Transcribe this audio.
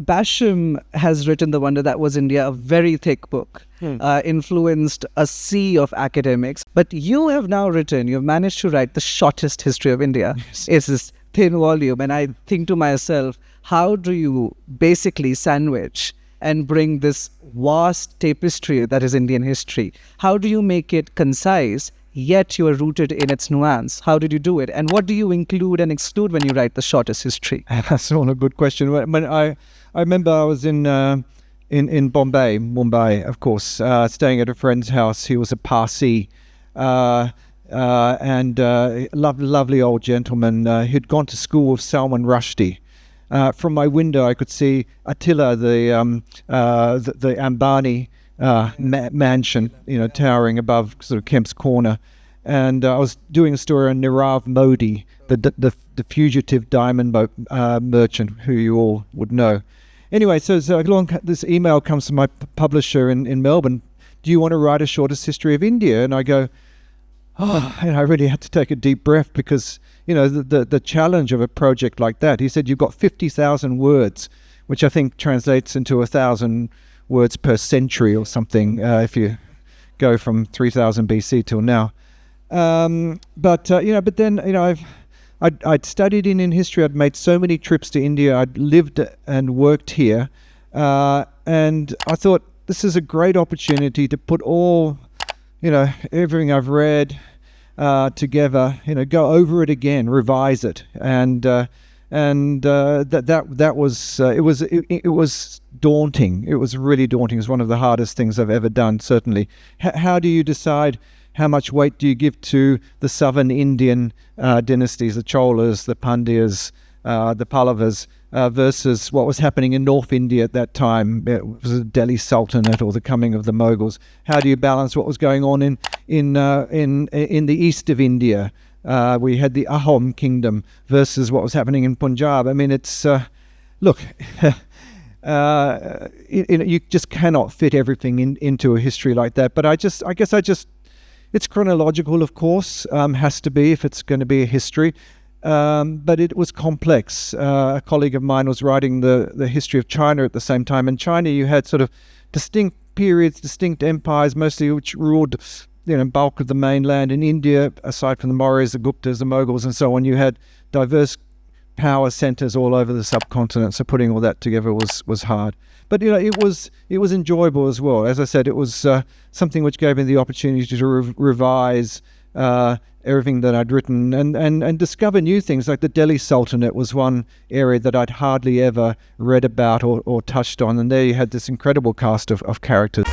Basham has written The Wonder That Was India, a very thick book, influenced a sea of academics. But you have now you've managed to write the shortest history of India. Yes. It's this thin volume. And I think to myself, how do you basically sandwich and bring this vast tapestry that is Indian history? How do you make it concise, yet you are rooted in its nuance? How did you do it? And what do you include and exclude when you write the shortest history? That's all a good question. When I remember I was in Mumbai, of course, staying at a friend's house. He was a Parsi and lovely old gentleman who'd gone to school with Salman Rushdie. From my window, I could see Attila, the Ambani mansion, towering above sort of Kemp's Corner. And I was doing a story on Nirav Modi, the fugitive diamond merchant, who you all would know. Anyway, so this email comes from my publisher in Melbourne. Do you want to write a shortest history of India? And I go, and I really had to take a deep breath because, the challenge of a project like that. He said, you've got 50,000 words, which I think translates into 1,000 words per century or something, if you go from 3000 BC till now. But then, I'd studied Indian history. I'd made so many trips to India. I'd lived and worked here. And I thought, this is a great opportunity to put all, everything I've read together, go over it again, revise it. And that was, it was daunting. It was really daunting. It was one of the hardest things I've ever done, certainly. How do you decide how much weight do you give to the southern Indian dynasties, the Cholas, the Pandyas, the Pallavas, versus what was happening in North India at that time? It was the Delhi Sultanate or the coming of the Mughals. How do you balance what was going on in the east of India? We had the Ahom kingdom versus what was happening in Punjab. I mean, it's look. You just cannot fit everything into a history like that. But I guess it's chronological, of course, has to be if it's going to be a history. But it was complex. A colleague of mine was writing the history of China at the same time. In China, you had sort of distinct periods, distinct empires, mostly which ruled, bulk of the mainland. In India, aside from the Mauryas, the Guptas, the Mughals, and so on, you had diverse power centers all over the subcontinent. So putting all that together was hard. But it was enjoyable as well. As I said, it was something which gave me the opportunity to revise everything that I'd written and discover new things. Like the Delhi Sultanate was one area that I'd hardly ever read about or touched on. And there you had this incredible cast of characters.